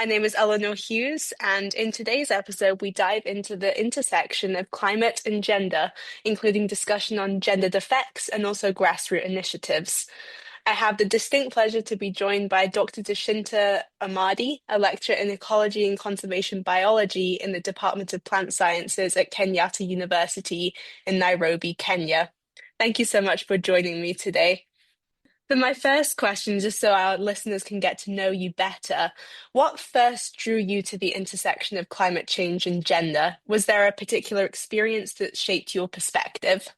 My name is Eleanor Hughes, and in today's episode, we dive into the intersection of climate and gender, including discussion on gendered effects and also grassroots initiatives. I have the distinct pleasure to be joined by Dr. Dushinta Amadi, a lecturer in ecology and conservation biology in the Department of Plant Sciences at Kenyatta University in Nairobi, Kenya. Thank you so much for joining me today. For my first question, just so our listeners can get to know you better, what first drew you to the intersection of climate change and gender? Was there a particular experience that shaped your perspective?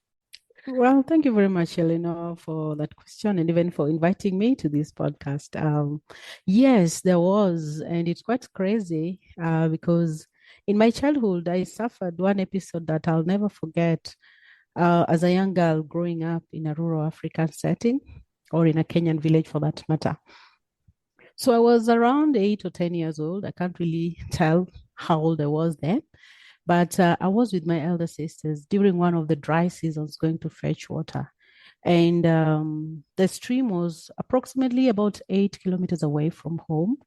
Well, thank you very much, Eleanor, for that question and even for inviting me to this podcast. Yes, there was, and it's quite crazy because in my childhood, I suffered one episode that I'll never forget as a young girl growing up in a rural African setting or in a Kenyan village for that matter. So I was around 8 or 10 years old. I can't really tell how old I was then. But I was with my elder sisters during one of the dry seasons going to fetch water. And the stream was approximately about 8 kilometers away from home.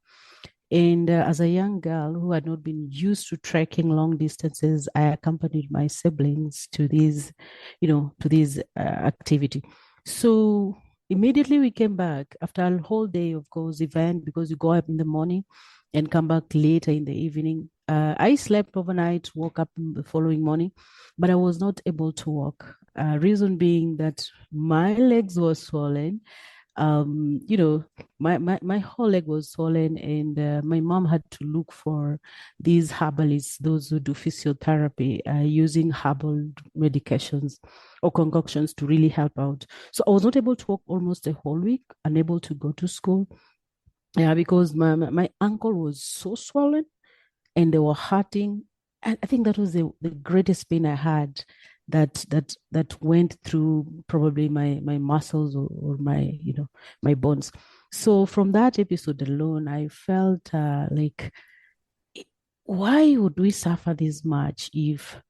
And as a young girl who had not been used to trekking long distances, I accompanied my siblings to this activity. So immediately we came back after a whole day, of course, event because you go up in the morning and come back later in the evening. I slept overnight, woke up the following morning, but I was not able to walk. Reason being that my legs were swollen. My whole leg was swollen, and my mom had to look for these herbalists, those who do physiotherapy, using herbal medications or concoctions to really help out. So I was not able to walk almost a whole week, unable to go to school. Yeah, because my ankle was so swollen and they were hurting. And I think that was the greatest pain I had that went through probably my muscles or my bones. So from that episode alone, I felt like, why would we suffer this much if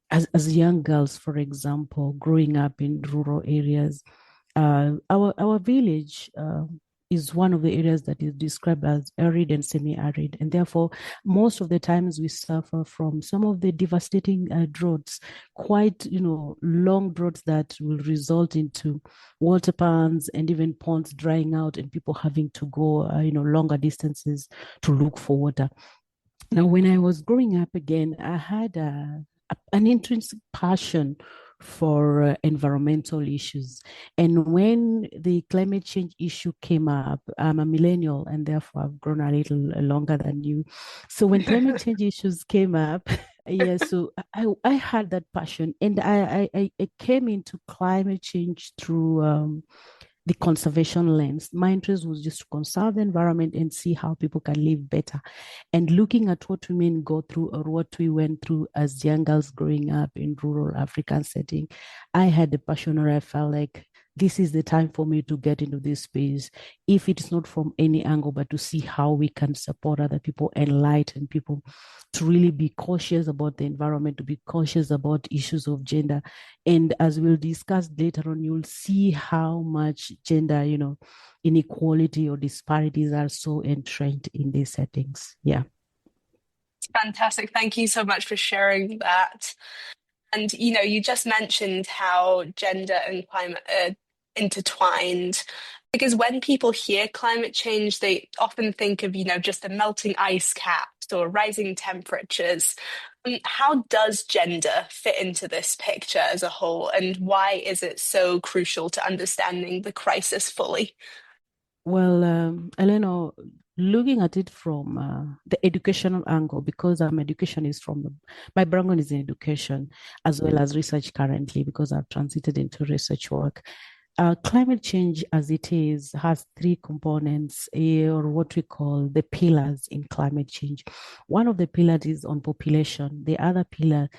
as young girls, for example, growing up in rural areas, our village is one of the areas that is described as arid and semi-arid, and therefore most of the times we suffer from some of the devastating droughts, quite long droughts that will result into water pans and even ponds drying out, and people having to go longer distances to look for water. Now, when I was growing up again, I had an intrinsic passion for environmental issues. And when the climate change issue came up, I'm a millennial and therefore I've grown a little longer than you. So when climate change issues came up, yeah, so I had that passion, and I came into climate change through the conservation lens. My interest was just to conserve the environment and see how people can live better. And looking at what women go through or what we went through as young girls growing up in rural African setting, I had a passion, or I felt like this is the time for me to get into this space, if it's not from any angle, but to see how we can support other people, enlighten people, to really be cautious about the environment, to be cautious about issues of gender. And as we'll discuss later on, you'll see how much gender, inequality or disparities are so entrenched in these settings. Yeah. Fantastic. Thank you so much for sharing that. And you just mentioned how gender and climate are intertwined. Because when people hear climate change, they often think of, just the melting ice caps or rising temperatures. How does gender fit into this picture as a whole, and why is it so crucial to understanding the crisis fully? Well, Eleanor, looking at it from the educational angle, because education is my background is in education as well as research currently, because I've transited into research work. Climate change, as it is, has three components, or what we call the pillars in climate change. One of the pillars is on population. The other pillar,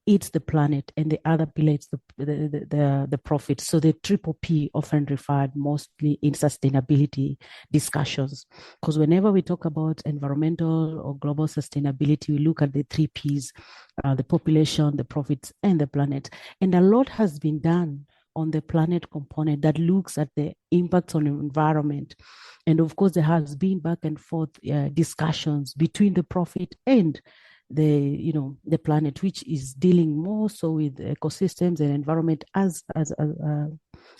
it's the planet, and the other pillar is the profit. So the triple P, often referred mostly in sustainability discussions, because whenever we talk about environmental or global sustainability, we look at the three Ps: the population, the profits, and the planet. And a lot has been done on the planet component that looks at the impacts on the environment. And of course, there has been back and forth discussions between the profit and the planet, which is dealing more so with ecosystems and environment as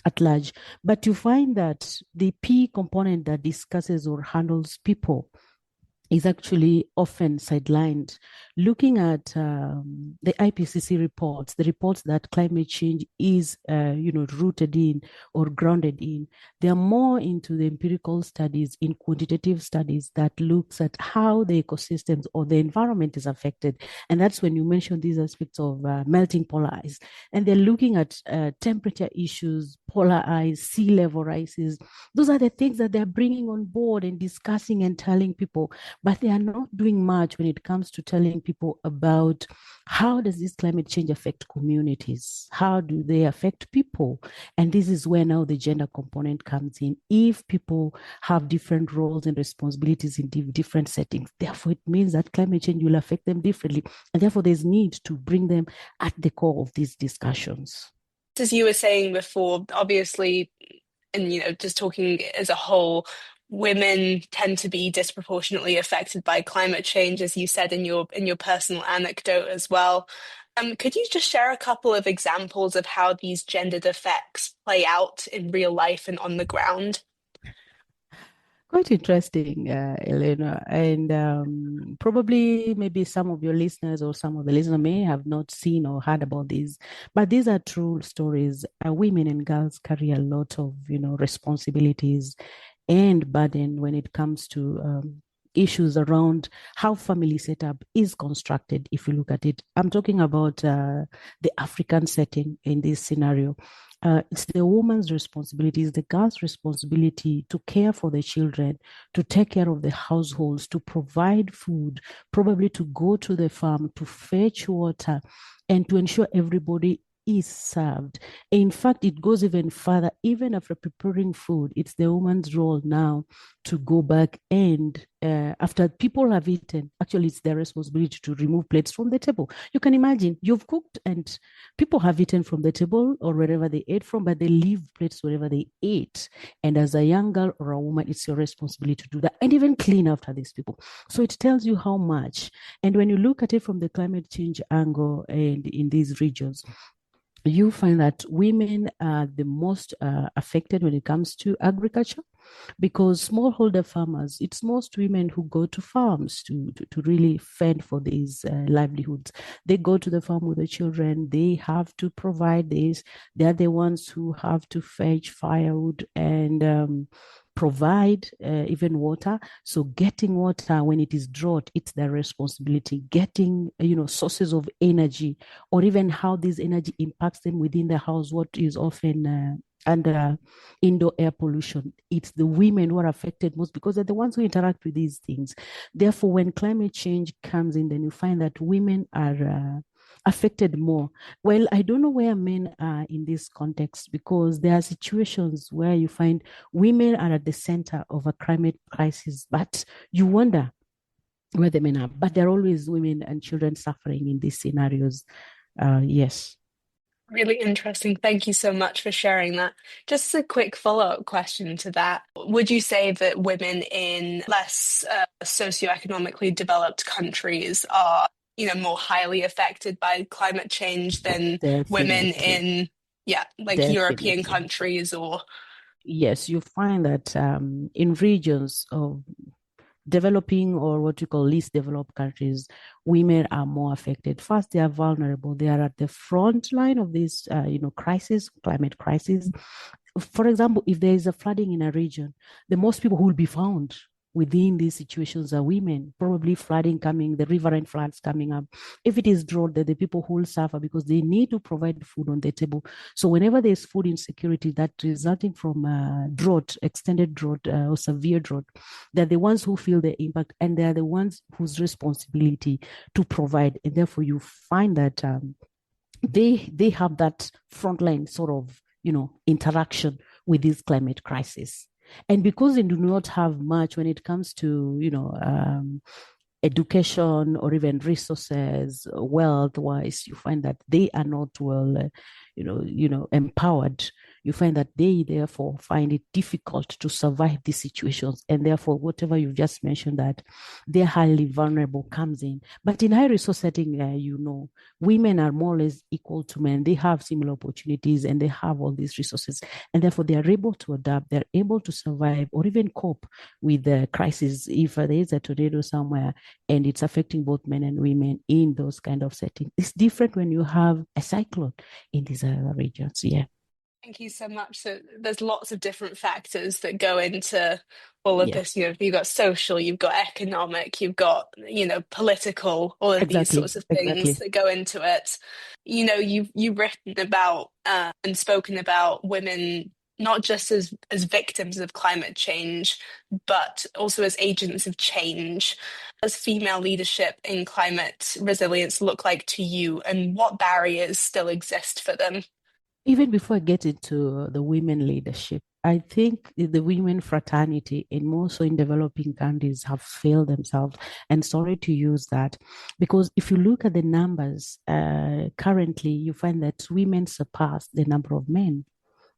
at large. But you find that the P component that discusses or handles people is actually often sidelined. Looking at the IPCC reports, the reports that climate change is, rooted in or grounded in, they are more into the empirical studies, in quantitative studies that looks at how the ecosystems or the environment is affected. And that's when you mention these aspects of melting polar ice. And they're looking at temperature issues, polar ice, sea level rises. Those are the things that they're bringing on board and discussing and telling people, but they are not doing much when it comes to telling people about how does this climate change affect communities? How do they affect people? And this is where now the gender component comes in. If people have different roles and responsibilities in different settings, therefore it means that climate change will affect them differently. And therefore there's need to bring them at the core of these discussions. As you were saying before, obviously, and just talking as a whole, women tend to be disproportionately affected by climate change, as you said in your personal anecdote as well. Could you just share a couple of examples of how these gendered effects play out in real life and on the ground? Quite interesting, Elena. And probably maybe some of your listeners or some of the listeners may have not seen or heard about these, but these are true stories. Women and girls carry a lot of, responsibilities and burden when it comes to issues around how family setup is constructed. If you look at it, I'm talking about the African setting in this scenario. It's the woman's responsibility, it's the girl's responsibility to care for the children, to take care of the households, to provide food, probably to go to the farm, to fetch water, and to ensure everybody is served. In fact, it goes even further. Even after preparing food, it's the woman's role now to go back and after people have eaten, actually, it's their responsibility to remove plates from the table. You can imagine you've cooked and people have eaten from the table or wherever they ate from, but they leave plates wherever they ate. And as a young girl or a woman, it's your responsibility to do that and even clean after these people. So it tells you how much. And when you look at it from the climate change angle and in these regions, you find that women are the most affected when it comes to agriculture because smallholder farmers, it's most women who go to farms to really fend for these livelihoods. They go to the farm with the children, they have to provide this, they're the ones who have to fetch firewood and provide even water. So getting water when it is drought, it's their responsibility. Getting, sources of energy or even how this energy impacts them within the house, what is often under indoor air pollution. It's the women who are affected most because they're the ones who interact with these things. Therefore, when climate change comes in, then you find that women are affected more. Well, I don't know where men are in this context because there are situations where you find women are at the center of a climate crisis, but you wonder where the men are. But there are always women and children suffering in these scenarios. Yes. Really interesting. Thank you so much for sharing that. Just a quick follow-up question to that. Would you say that women in less socioeconomically developed countries are, more highly affected by climate change than women Definitely. in, yeah, like European Definitely. countries or Yes, you find that in regions of developing or what you call least developed countries, women are more affected. First, they are vulnerable. They are at the front line of this, crisis, climate crisis. For example, if there is a flooding in a region, the most people who will be found within these situations are women, probably flooding coming, the riverine floods coming up. If it is drought, they're the people who will suffer because they need to provide food on the table. So whenever there's food insecurity that resulting from drought, extended drought or severe drought, they're the ones who feel the impact and they're the ones whose responsibility to provide. And therefore you find that they have that frontline sort of interaction with this climate crisis, and because they do not have much when it comes to education or even resources, wealth wise, you find that they are not well, empowered. You find that they therefore find it difficult to survive these situations, and therefore whatever you've just mentioned, that they're highly vulnerable, comes in. But in high resource setting, women are more or less equal to men. They have similar opportunities and they have all these resources, and therefore they are able to adapt, they're able to survive or even cope with the crisis. If there is a tornado somewhere and it's affecting both men and women in those kind of settings, it's different when you have a cyclone in these other regions. Yeah. Thank you so much. So there's lots of different factors that go into all of Yeah, this. You've got social, you've got economic, you've got, political, all of these exactly, sorts of things exactly. that go into it. You've written about and spoken about women not just as victims of climate change, but also as agents of change. Does female leadership in climate resilience look like to you, and what barriers still exist for them? Even before I get into the women leadership, I think the women fraternity, and more so in developing countries, have failed themselves. And sorry to use that, because if you look at the numbers currently, you find that women surpass the number of men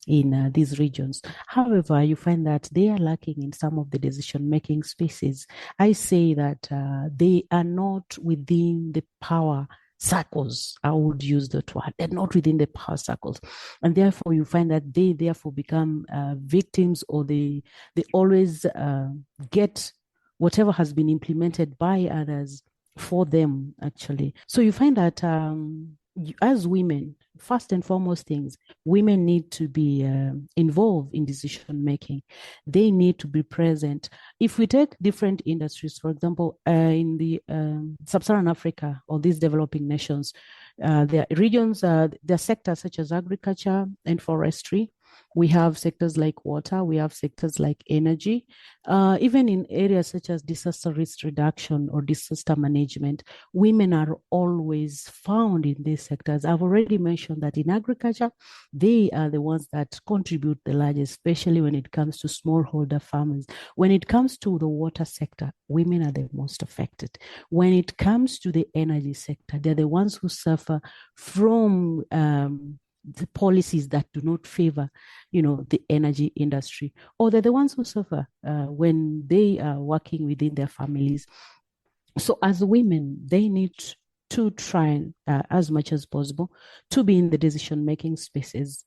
in these regions. However, you find that they are lacking in some of the decision making spaces. I say that they are not within the power circles. I would use that word. They're not within the power circles. And therefore, you find that they therefore become victims, or they always get whatever has been implemented by others for them, actually. So you find that as women, first and foremost things, women need to be involved in decision making. They need to be present. If we take different industries, for example, in the sub-Saharan Africa or these developing nations, there are regions, there are sectors such as agriculture and forestry. We have sectors like water, we have sectors like energy, even in areas such as disaster risk reduction or disaster management. Women are always found in these sectors. I've already mentioned that in agriculture, they are the ones that contribute the largest, especially when it comes to smallholder farmers. When it comes to the water sector, women are the most affected. When it comes to the energy sector, they're the ones who suffer from the policies that do not favor, the energy industry, or they're the ones who suffer when they are working within their families. So as women, they need to try as much as possible to be in the decision making spaces.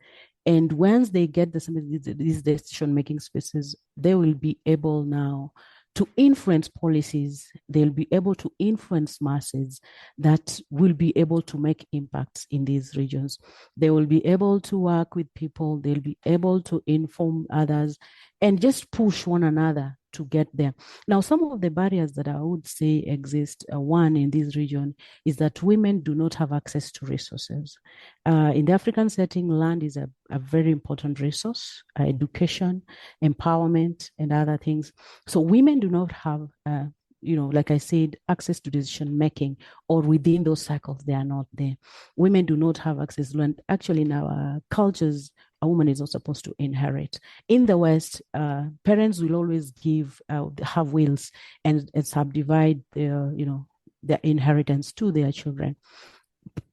And once they get these decision making spaces, they will be able now to influence policies. They'll be able to influence masses that will be able to make impacts in these regions. They will be able to work with people. They'll be able to inform others and just push one another to get there. Now, some of the barriers that I would say exist, one in this region, is that women do not have access to resources. In the African setting, land is a very important resource, education, empowerment, and other things. So women do not have, like I said, access to decision making, or within those cycles, they are not there. Women do not have access to land. Actually, in our cultures, a woman is not supposed to inherit. In the West, parents will always have wills and subdivide their inheritance to their children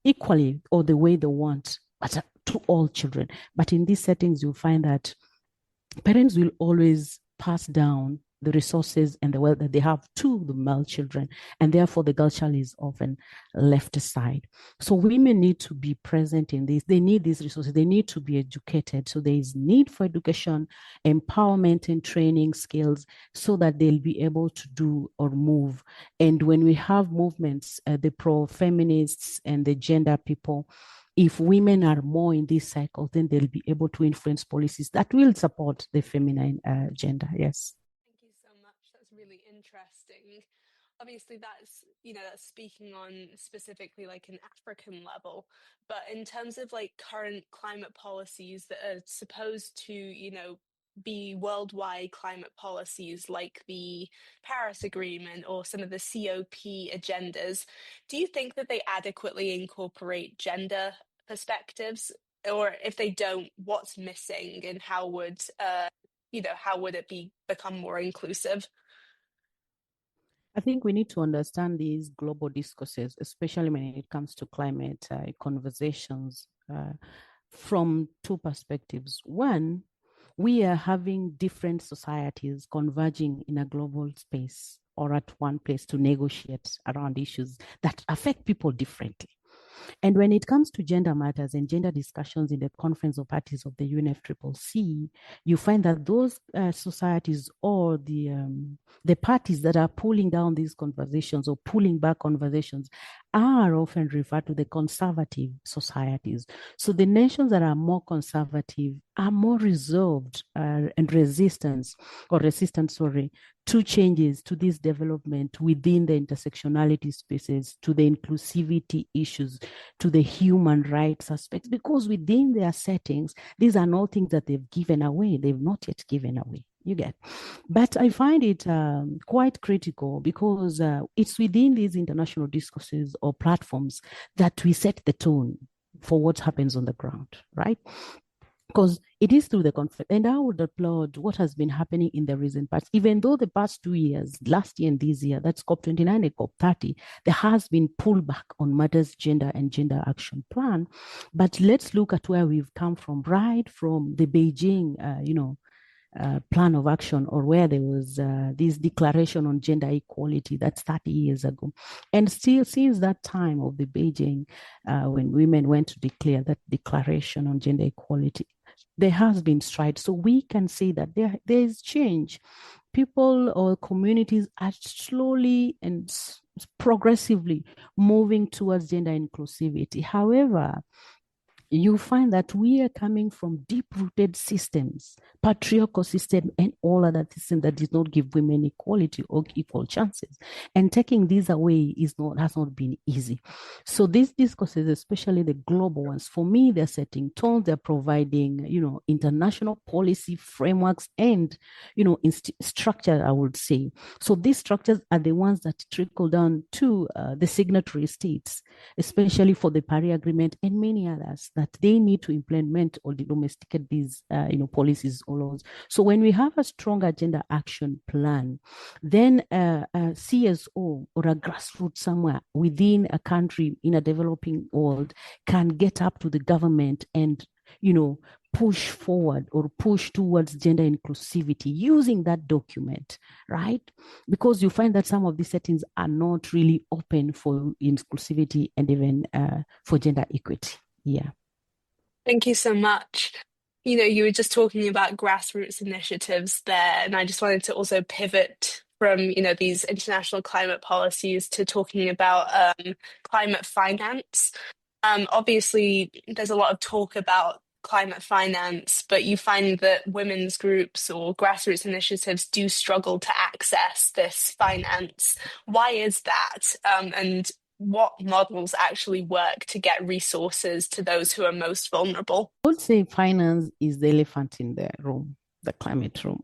equally, or the way they want, but to all children. But in these settings, you'll find that parents will always pass down the resources and the wealth that they have to the male children, and therefore the girl child is often left aside. So women need to be present in this. They need these resources. They need to be educated. So there is need for education, empowerment, and training skills, so that they'll be able to do or move. And when we have movements, the pro-feminists and the gender people, if women are more in this cycle, then they'll be able to influence policies that will support the feminine gender. Yes. Thank you so much. That's really interesting. Obviously, that's speaking on specifically like an African level, but in terms of like current climate policies that are supposed to, be worldwide climate policies like the Paris Agreement or some of the COP agendas, do you think that they adequately incorporate gender perspectives? Or if they don't, what's missing, and how would it become more inclusive? I think we need to understand these global discourses, especially when it comes to climate conversations, from two perspectives. One, we are having different societies converging in a global space or at one place to negotiate around issues that affect people differently. And when it comes to gender matters and gender discussions in the Conference of Parties of the UNFCCC, you find that those societies or the parties that are pulling down these conversations or pulling back conversations are often referred to the conservative societies. So the nations that are more conservative are more reserved and resistant, sorry, to changes to this development within the intersectionality spaces, to the inclusivity issues, to the human rights aspects, because within their settings, these are not things that they've given away. They've not yet given away. You get. But I find it quite critical because it's within these international discourses or platforms that we set the tone for what happens on the ground, right? Because it is through the conflict. And I would applaud what has been happening in the recent past. Even though the past 2 years, last year and this year, that's COP29 and COP30, there has been pullback on matters gender and gender action plan. But let's look at where we've come from, right from the Beijing, plan of action, or where there was this declaration on gender equality, that's 30 years ago. And still, since that time of the Beijing, when women went to declare that declaration on gender equality, there has been stride. So we can see that there is change. People or communities are slowly and progressively moving towards gender inclusivity. However, you find that we are coming from deep-rooted systems, patriarchal system, and all other systems that did not give women equality or equal chances. And taking these away has not been easy. So these discourses, especially the global ones, for me, they're setting tones, they're providing, international policy frameworks and, structure, I would say. So these structures are the ones that trickle down to the signatory states, especially for the Paris Agreement and many others, that they need to implement or domesticate these, policies or laws. So when we have a strong agenda action plan, then a CSO or a grassroots somewhere within a country in a developing world can get up to the government and, push forward or push towards gender inclusivity using that document, right? Because you find that some of these settings are not really open for inclusivity and even for gender equity. Yeah. Thank you so much. You were just talking about grassroots initiatives there, and I just wanted to also pivot from, these international climate policies to talking about climate finance. Obviously, there's a lot of talk about climate finance, but you find that women's groups or grassroots initiatives do struggle to access this finance. Why is that? And what models actually work to get resources to those who are most vulnerable? I would say finance is the elephant in the room, the climate room.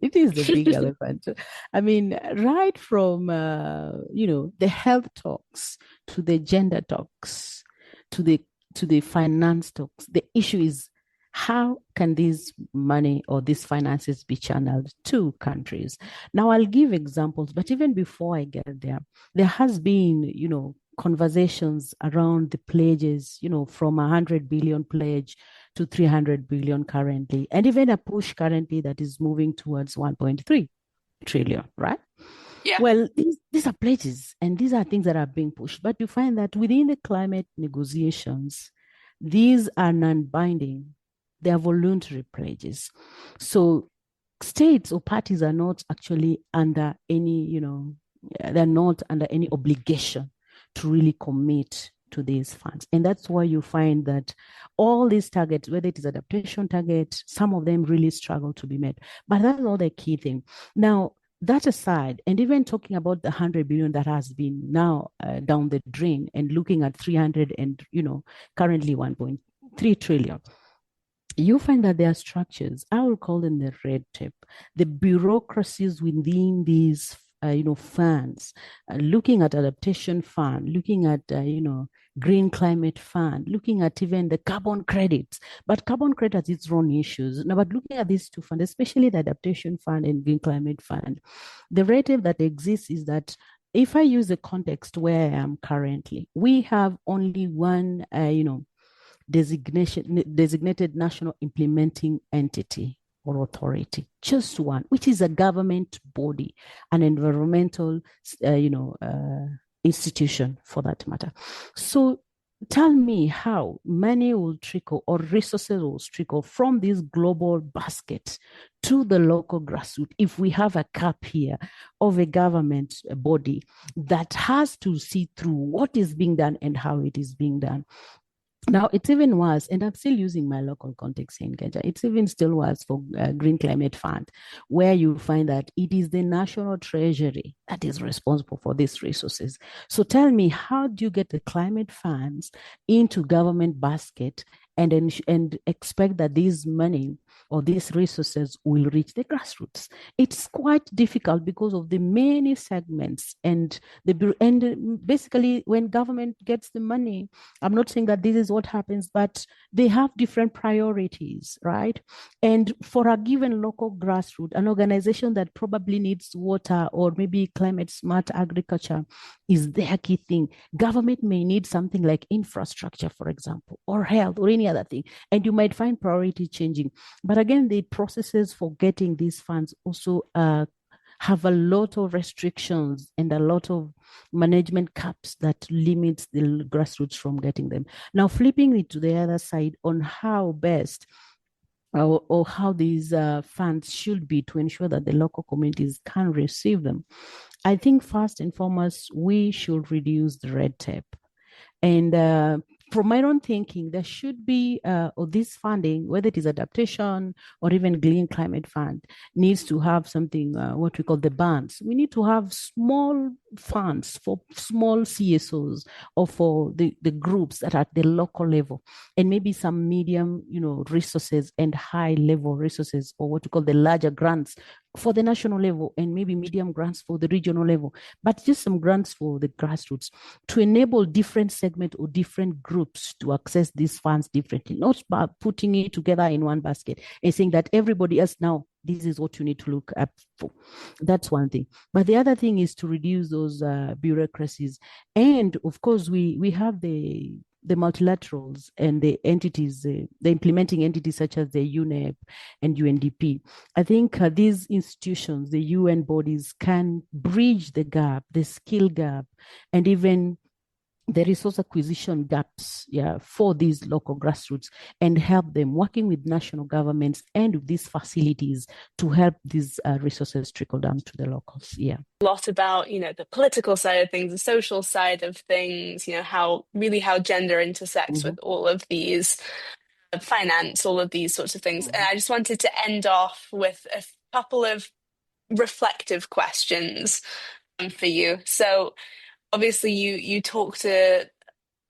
It is the big elephant. I mean, right from the health talks to the gender talks to the finance talks. The issue is how can this money or these finances be channeled to countries? Now, I'll give examples, but even before I get there, there has been, conversations around the pledges, from 100 billion pledge to 300 billion currently, and even a push currently that is moving towards 1.3 trillion, right? Yeah. Well, these are pledges and these are things that are being pushed. But you find that within the climate negotiations, these are non-binding. They are voluntary pledges. So states or parties are not actually under any, they're not under any obligation to really commit to these funds. And that's why you find that all these targets, whether it is adaptation targets, some of them really struggle to be met. But that's not the key thing. Now, that aside, and even talking about the 100 billion that has been now down the drain and looking at 300 and, currently 1.3 trillion, you find that there are structures, I will call them the red tape, the bureaucracies within these funds, looking at adaptation fund, looking at, Green Climate Fund, looking at even the carbon credits. But carbon credit has its own issues. Now, but looking at these two funds, especially the Adaptation Fund and Green Climate Fund, the narrative that exists is that if I use the context where I am currently, we have only one, designated national implementing entity or authority, just one, which is a government body, an environmental, institution for that matter. So tell me how money will trickle or resources will trickle from this global basket to the local grassroots if we have a cap here of a government body that has to see through what is being done and how it is being done. Now, it's even worse, and I'm still using my local context here in Kenya. It's even still worse for Green Climate Fund, where you find that it is the national treasury that is responsible for these resources. So tell me, how do you get the climate funds into government basket and expect that this money or these resources will reach the grassroots? It's quite difficult because of the many segments and basically when government gets the money, I'm not saying that this is what happens, but they have different priorities, right? And for a given local grassroots, an organization that probably needs water or maybe climate smart agriculture is their key thing. Government may need something like infrastructure, for example, or health or any other thing. And you might find priority changing. But again, the processes for getting these funds also have a lot of restrictions and a lot of management caps that limits the grassroots from getting them. Now, flipping it to the other side on how best or how these funds should be to ensure that the local communities can receive them, I think first and foremost, we should reduce the red tape. And from my own thinking, there should be, or this funding, whether it is adaptation or even Green Climate Fund, needs to have something, what we call the bands. We need to have small funds for small CSOs or for the groups that are at the local level, and maybe some medium, resources and high level resources, or what we call the larger grants for the national level and maybe medium grants for the regional level, but just some grants for the grassroots to enable different segments or different groups to access these funds differently, not by putting it together in one basket and saying that everybody else now, this is what you need to look up for. That's one thing. But the other thing is to reduce those bureaucracies. And of course, we have the multilaterals and the entities, the implementing entities such as the UNEP and UNDP. I think these institutions, the UN bodies, can bridge the gap, the skill gap, and even the resource acquisition gaps, for these local grassroots and help them working with national governments and with these facilities to help these resources trickle down to the locals. Yeah. A lot about, the political side of things, the social side of things, how gender intersects Mm-hmm. with all of these finance, all of these sorts of things. And Mm-hmm. I just wanted to end off with a couple of reflective questions for you. So obviously you talked a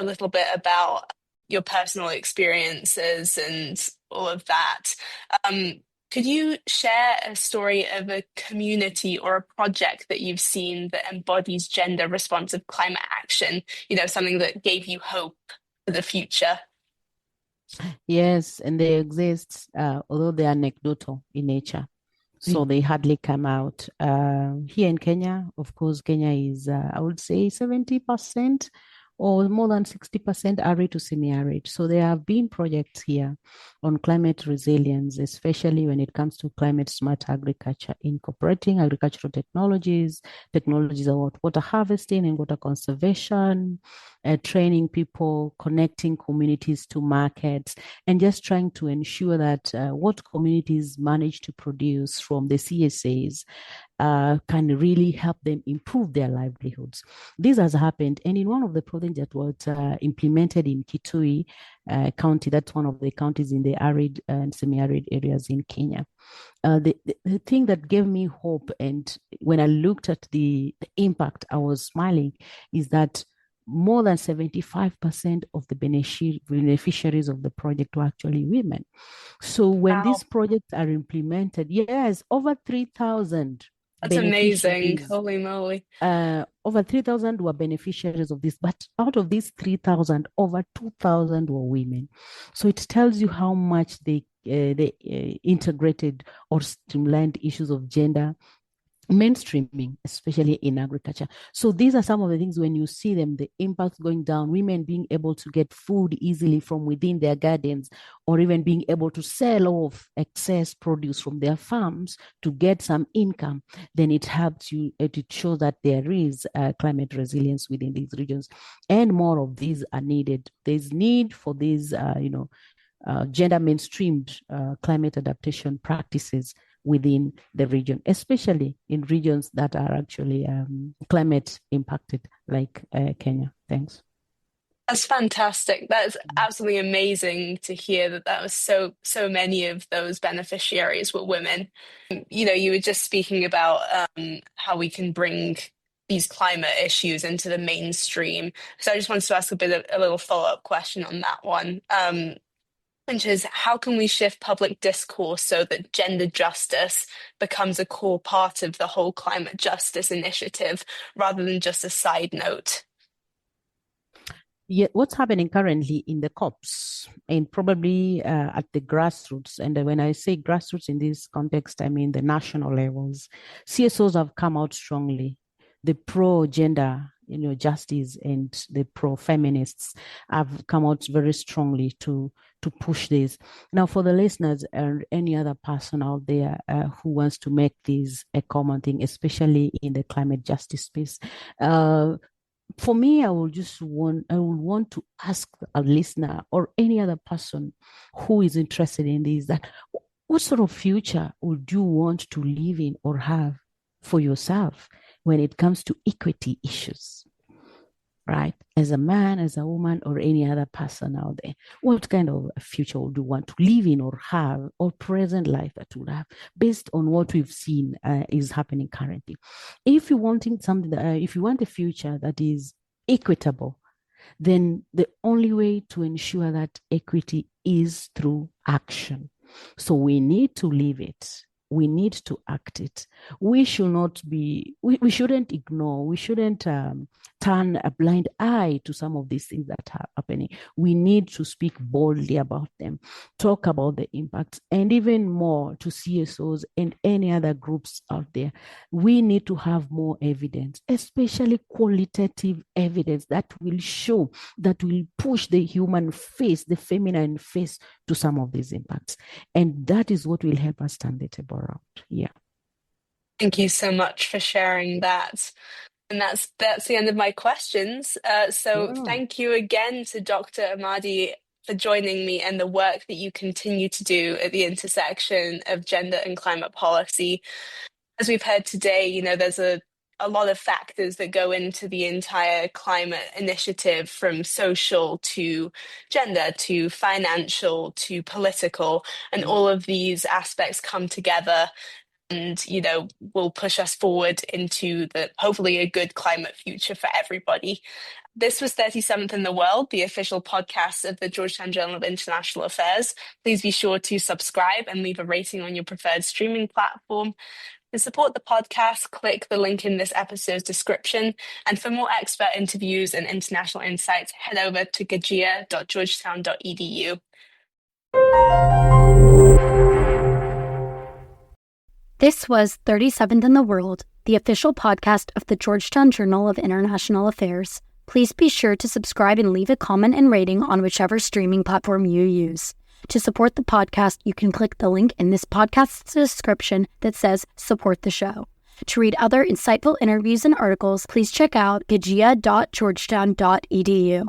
little bit about your personal experiences and all of that. Um, could you share a story of a community or a project that you've seen that embodies gender responsive climate action? Something that gave you hope for the future? Yes, and they exist, although they are anecdotal in nature. So they hardly come out. Here in Kenya, of course, Kenya is, I would say, 70% or more than 60% arid to semi-arid. So there have been projects here on climate resilience, especially when it comes to climate smart agriculture, incorporating agricultural technologies about water harvesting and water conservation, training people, connecting communities to markets, and just trying to ensure that what communities manage to produce from the CSAs can really help them improve their livelihoods. This has happened, and in one of the projects that was implemented in Kitui County, that's one of the counties in the arid and semi-arid areas in Kenya. The thing that gave me hope, and when I looked at the impact, I was smiling, is that more than 75% of the beneficiaries of the project were actually women. So when Wow. these projects are implemented, yes, over 3,000 That's amazing. beneficiaries. Holy moly. Over 3,000 were beneficiaries of this, but out of these 3,000, over 2,000 were women. So it tells you how much they integrated or streamlined issues of gender mainstreaming, especially in agriculture. So these are some of the things when you see them, the impact going down, women being able to get food easily from within their gardens, or even being able to sell off excess produce from their farms to get some income, then it helps you, it shows that there is climate resilience within these regions. And more of these are needed. There's need for these, gender mainstreamed climate adaptation practices within the region, especially in regions that are actually climate impacted, like Kenya. Thanks. That's fantastic. That's absolutely amazing to hear that that was so many of those beneficiaries were women. You were just speaking about how we can bring these climate issues into the mainstream. So I just wanted to ask a little follow-up question on that one. Which is how can we shift public discourse so that gender justice becomes a core part of the whole climate justice initiative rather than just a side note? Yeah, what's happening currently in the COPs and probably at the grassroots, and when I say grassroots in this context, I mean the national levels, CSOs have come out strongly. The pro-gender, justice and the pro-feminists have come out very strongly to push this. Now, for the listeners and any other person out there who wants to make this a common thing, especially in the climate justice space, for me, I would want to ask a listener or any other person who is interested in this that what sort of future would you want to live in or have for yourself when it comes to equity issues? Right? As a man, as a woman, or any other person out there, what kind of a future would you want to live in or have, or present life that you would have, based on what we've seen is happening currently? If you're wanting something, if you want a future that is equitable, then the only way to ensure that equity is through action. So we need to live it. We need to act it. We should not be, we shouldn't ignore, we shouldn't turn a blind eye to some of these things that are happening. We need to speak boldly about them, talk about the impacts, and even more to CSOs and any other groups out there. We need to have more evidence, especially qualitative evidence that will show, that will push the human face, the feminine face to some of these impacts. And that is what will help us turn the table around. Yeah. Thank you so much for sharing that. And that's the end of my questions. So Yeah. thank you again to Dr. Amadi for joining me and the work that you continue to do at the intersection of gender and climate policy. As we've heard today, there's a lot of factors that go into the entire climate initiative, from social to gender to financial to political, and Yeah. all of these aspects come together and will push us forward into the hopefully a good climate future for everybody. This was 37th in the World, the official podcast of the Georgetown Journal of International Affairs. Please be sure to subscribe and leave a rating on your preferred streaming platform. To support the podcast, click the link in this episode's description. And for more expert interviews and international insights, head over to gajia.georgetown.edu. This was 37th in the World, the official podcast of the Georgetown Journal of International Affairs. Please be sure to subscribe and leave a comment and rating on whichever streaming platform you use. To support the podcast, you can click the link in this podcast's description that says support the show. To read other insightful interviews and articles, please check out gajia.georgetown.edu.